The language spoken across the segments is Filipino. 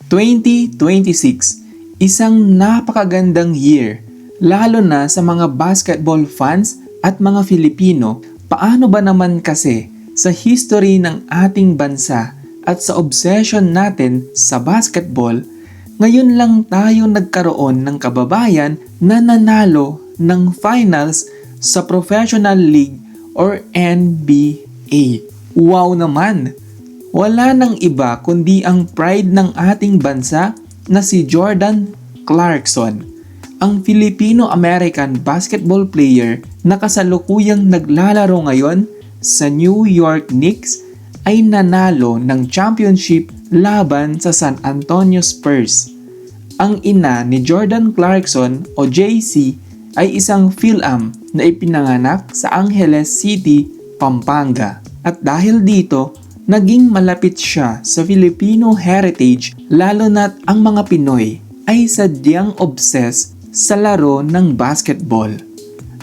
2026, isang napakagandang year, lalo na sa mga basketball fans at mga Filipino. Paano ba naman kasi sa history ng ating bansa at sa obsession natin sa basketball, ngayon lang tayo nagkaroon ng kababayan na nanalo ng finals sa Professional League or NBA. Wow naman! Wala nang iba kundi ang pride ng ating bansa na si Jordan Clarkson, ang Filipino-American basketball player na kasalukuyang naglalaro ngayon sa New York Knicks ay nanalo ng championship laban sa San Antonio Spurs. Ang ina ni Jordan Clarkson o JC ay isang Phil-Am na ipinanganak sa Angeles City, Pampanga. At dahil dito, naging malapit siya sa Filipino heritage lalo na't ang mga Pinoy ay sadyang obsessed sa laro ng basketball.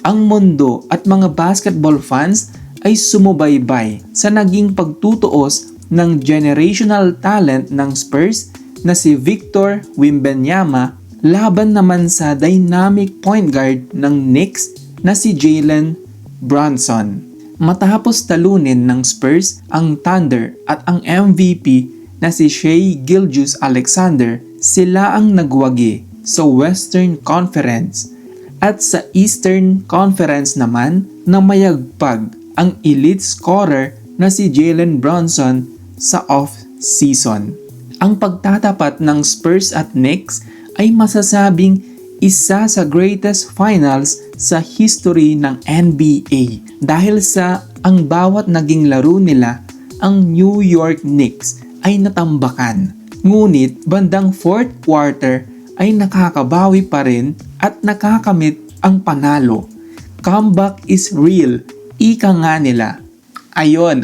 Ang mundo at mga basketball fans ay sumubaybay sa naging pagtutuos ng generational talent ng Spurs na si Victor Wembanyama laban naman sa dynamic point guard ng Knicks na si Jalen Brunson. Matapos talunin ng Spurs ang Thunder at ang MVP na si Shai Gilgeous-Alexander, sila ang nagwagi sa Western Conference. At sa Eastern Conference naman na mayagpag ang elite scorer na si Jalen Brunson sa off-season. Ang pagtatapat ng Spurs at Knicks ay masasabing isa sa greatest finals sa history ng NBA dahil sa ang bawat naging laro nila, ang New York Knicks ay natambakan. Ngunit bandang fourth quarter ay nakakabawi pa rin at nakakamit ang panalo. Comeback is real, ika nga nila. Ayon,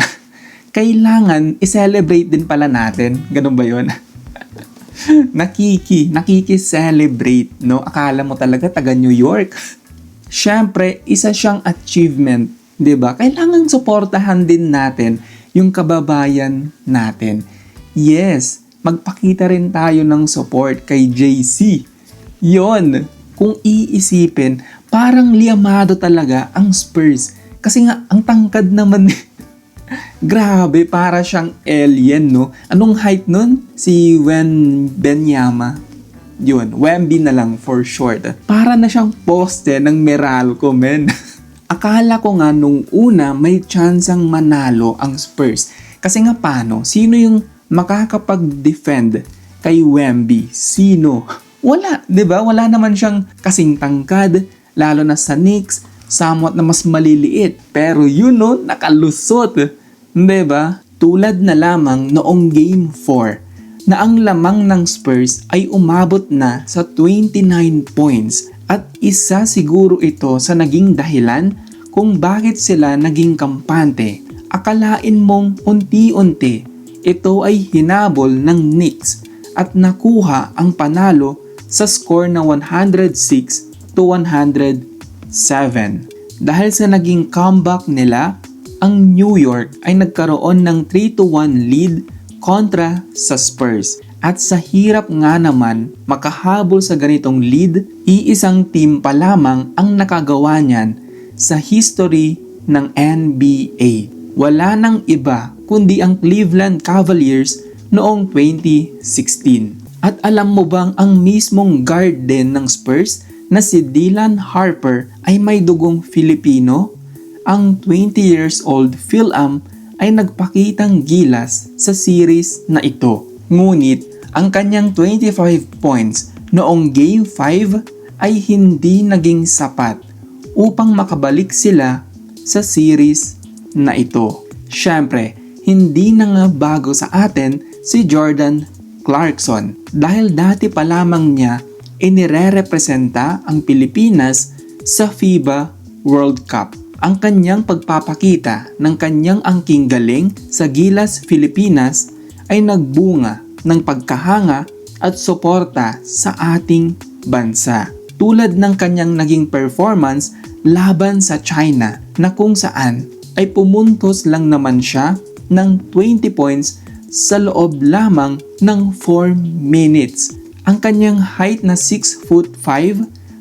kailangan i-celebrate din pala natin. Ganun ba yun? Nakiki-celebrate, no? Akala mo talaga taga New York. Syempre, isa siyang achievement, 'di ba? Kailangan suportahan din natin yung kababayan natin. Yes, magpakita rin tayo ng support kay JC. Yon, kung iisipin, parang liamado talaga ang Spurs. Kasi nga, ang tangkad naman grabe, para siyang alien, no? Anong height nun? Si Wembanyama. Yun, Wemby na lang for short. Para na siyang poste ng Meralco, men. Akala ko nga nung una may tsansang manalo ang Spurs. Kasi nga paano? Sino yung makakapag-defend kay Wemby? Sino? Wala, 'di ba? Wala naman siyang kasing tangkad, lalo na sa Knicks, somewhat na mas maliliit. Pero yun, no, nakalusot. Diba? Tulad na lamang noong Game 4 na ang lamang ng Spurs ay umabot na sa 29 points at isa siguro ito sa naging dahilan kung bakit sila naging kampante. Akalain mong unti-unti ito ay hinabol ng Knicks at nakuha ang panalo sa score na 106-107. Dahil sa naging comeback nila, ang New York ay nagkaroon ng 3-1 lead kontra sa Spurs. At sa hirap nga naman makahabol sa ganitong lead, iisang team pa lamang ang nakagawa niyan sa history ng NBA. Wala nang iba kundi ang Cleveland Cavaliers noong 2016. At alam mo bang ang mismong guard din ng Spurs na si Dylan Harper ay may dugong Filipino? Ang 20 years old Phil-Am ay nagpakitang gilas sa series na ito. Ngunit ang kanyang 25 points noong Game 5 ay hindi naging sapat upang makabalik sila sa series na ito. Syempre, hindi na nga bago sa atin si Jordan Clarkson dahil dati pa lamang niya inirerepresenta ang Pilipinas sa FIBA World Cup. Ang kanyang pagpapakita ng kanyang angking galing sa Gilas Pilipinas ay nagbunga ng pagkahanga at suporta sa ating bansa. Tulad ng kanyang naging performance laban sa China na kung saan ay pumuntos lang naman siya ng 20 points sa loob lamang ng 4 minutes. Ang kanyang height na 6'5",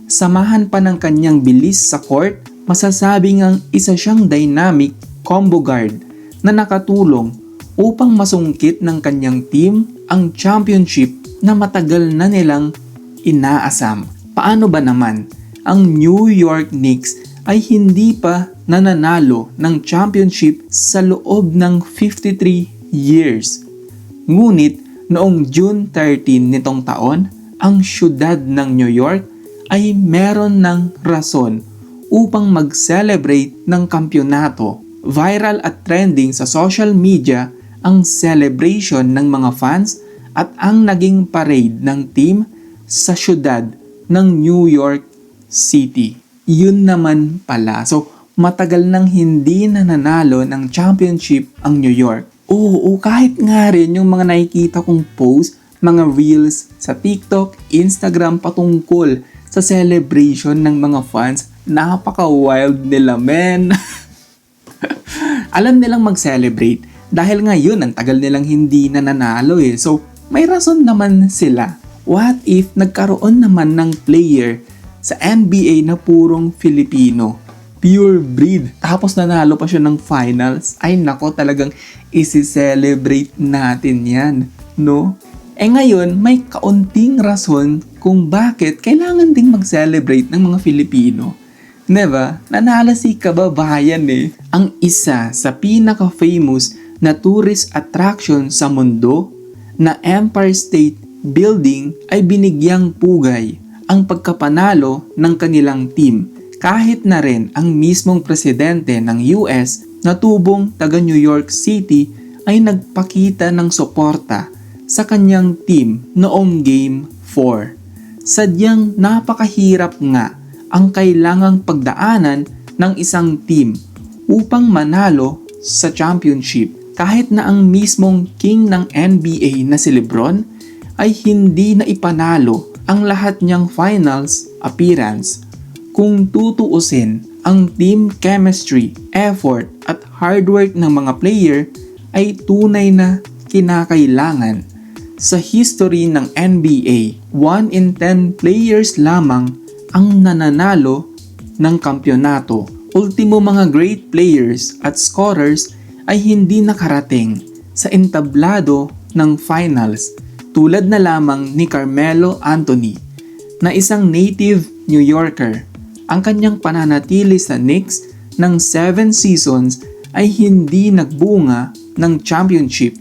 samahan pa ng kanyang bilis sa court, masasabing ang isa siyang dynamic combo guard na nakatulong upang masungkit ng kanyang team ang championship na matagal na nilang inaasam. Paano ba naman? Ang New York Knicks ay hindi pa nananalo ng championship sa loob ng 53 years. Ngunit noong June 13 nitong taon, ang syudad ng New York ay meron ng rason upang mag-celebrate ng kampyonato. Viral at trending sa social media ang celebration ng mga fans at ang naging parade ng team sa syudad ng New York City. Yun naman pala. So, matagal nang hindi nananalo ng championship ang New York. Oo, kahit nga rin yung mga nakikita kong post, mga reels sa TikTok, Instagram patungkol sa celebration ng mga fans, napaka-wild nila, men. Alam nilang mag-celebrate dahil ngayon ang tagal nilang hindi nananalo eh. So, may rason naman sila. What if nagkaroon naman ng player sa NBA na purong Filipino? Pure breed. Tapos nanalo pa siya ng finals. Ay nako, talagang isi-celebrate natin yan, no? Ngayon, may kaunting rason kung bakit kailangan ding mag-celebrate ng mga Filipino. Diba? Nanalo si kababayan eh. Ang isa sa pinaka-famous na tourist attraction sa mundo na Empire State Building ay binigyang pugay ang pagkapanalo ng kanilang team. Kahit na rin ang mismong presidente ng US na tubong taga New York City ay nagpakita ng suporta sa kanyang team noong Game 4. Sadyang napakahirap nga ang kailangang pagdaanan ng isang team upang manalo sa championship. Kahit na ang mismong king ng NBA na si LeBron ay hindi na ipanalo ang lahat niyang finals appearance. Kung tutuusin, ang team chemistry, effort at hard work ng mga player ay tunay na kinakailangan. Sa history ng NBA, 1 in 10 players lamang ang nananalo ng kampyonato. Ultimo mga great players at scorers ay hindi nakarating sa entablado ng finals, tulad na lamang ni Carmelo Anthony na isang native New Yorker. Ang kanyang pananatili sa Knicks ng 7 seasons ay hindi nagbunga ng championship,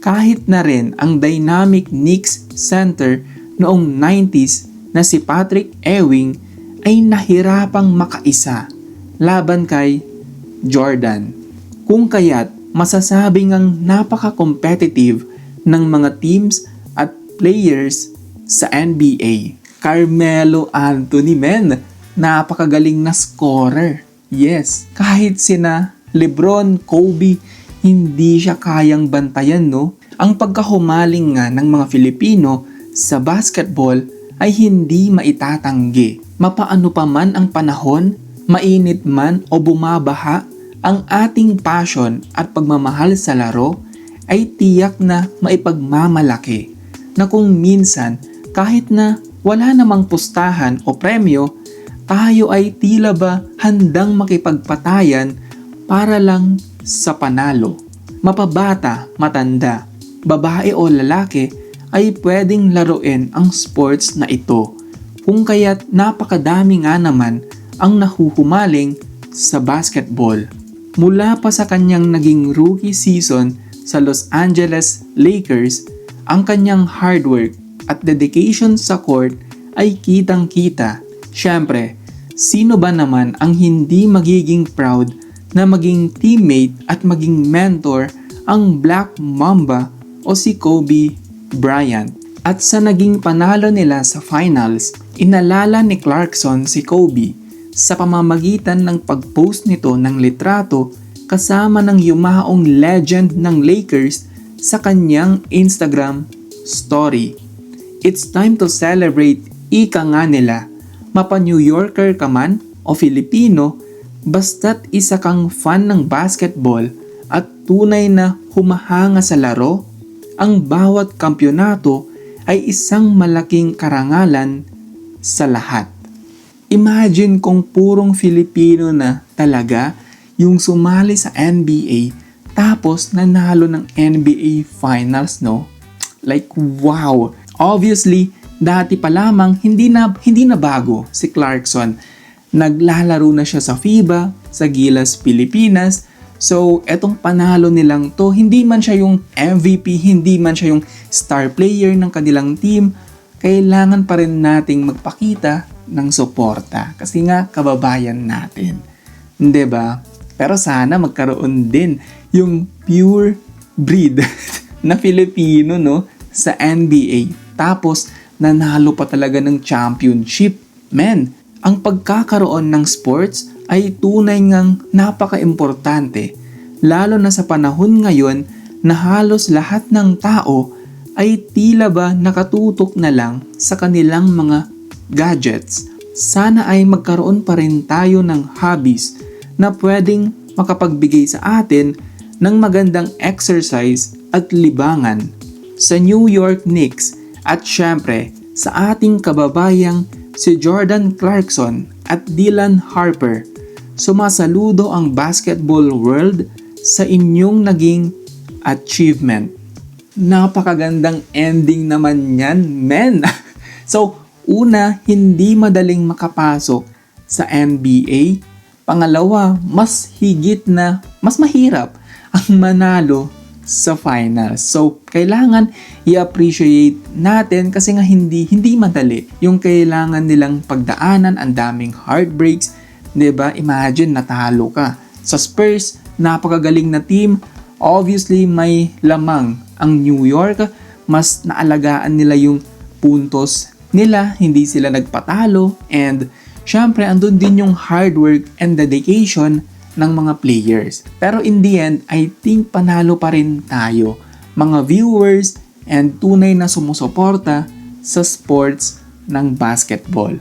kahit na rin ang dynamic Knicks center noong 90s na si Patrick Ewing ay nahirapang makaisa laban kay Jordan. Kung kaya't masasabing ang napaka-competitive ng mga teams at players sa NBA. Carmelo Anthony, men, napakagaling na scorer. Yes, kahit sina LeBron, Kobe, hindi siya kayang bantayan, no? Ang pagkahumaling nga ng mga Filipino sa basketball ay hindi maitatanggi. Mapaano pa man ang panahon, mainit man o bumabaha, ang ating passion at pagmamahal sa laro ay tiyak na maipagmamalaki na kung minsan kahit na wala namang pustahan o premyo, tayo ay tila ba handang makipagpatayan para lang sa panalo. Mapabata, matanda, babae o lalaki ay pwedeng laruin ang sports na ito, kung kaya't napakadami nga naman ang nahuhumaling sa basketball. Mula pa sa kanyang naging rookie season sa Los Angeles Lakers, ang kanyang hard work at dedication sa court ay kitang-kita. Siyempre, sino ba naman ang hindi magiging proud na maging teammate at maging mentor ang Black Mamba o si Kobe Bryant? At sa naging panalo nila sa finals, inalala ni Clarkson si Kobe sa pamamagitan ng pag-post nito ng litrato kasama ng yumaong legend ng Lakers sa kanyang Instagram story. It's time to celebrate, ika nga nila. Mapa New Yorker ka man o Filipino, basta't isa kang fan ng basketball at tunay na humahanga sa laro, ang bawat kampyonato ay isang malaking karangalan sa lahat. Imagine kung purong Filipino na talaga yung sumali sa NBA tapos nanalo ng NBA Finals, no? Like, wow! Obviously, dati pa lamang hindi na bago si Clarkson. Naglalaro na siya sa FIBA, sa Gilas Pilipinas. So, etong panalo nilang to, hindi man siya yung MVP, hindi man siya yung star player ng kanilang team, kailangan pa rin nating magpakita ng suporta. Kasi nga, kababayan natin. Hindi ba? Pero sana magkaroon din yung pure breed na Filipino, no, sa NBA. Tapos, nanalo pa talaga ng championship. Men, ang pagkakaroon ng sports ay tunay ngang napaka-importante. Lalo na sa panahon ngayon na halos lahat ng tao ay tila ba nakatutok na lang sa kanilang mga gadgets. Sana ay magkaroon pa rin tayo ng hobbies na pwedeng makapagbigay sa atin ng magandang exercise at libangan. Sa New York Knicks at syempre sa ating kababayang si Jordan Clarkson at Dylan Harper, sumasaludo ang basketball world sa inyong naging achievement. Napakagandang ending naman yan, men! So, una, hindi madaling makapasok sa NBA. Pangalawa, mas mahirap ang manalo sa finals. So, kailangan i-appreciate natin kasi nga hindi madali yung kailangan nilang pagdaanan, ang daming heartbreaks, 'di ba? Imagine natalo ka. Sa Spurs, napakagaling na team. Obviously, may lamang ang New York, mas naalagaan nila yung puntos nila, hindi sila nagpatalo, and syempre andun din yung hard work and dedication ng mga players. Pero in the end, I think panalo pa rin tayo, mga viewers and tunay na sumusuporta sa sports ng basketball.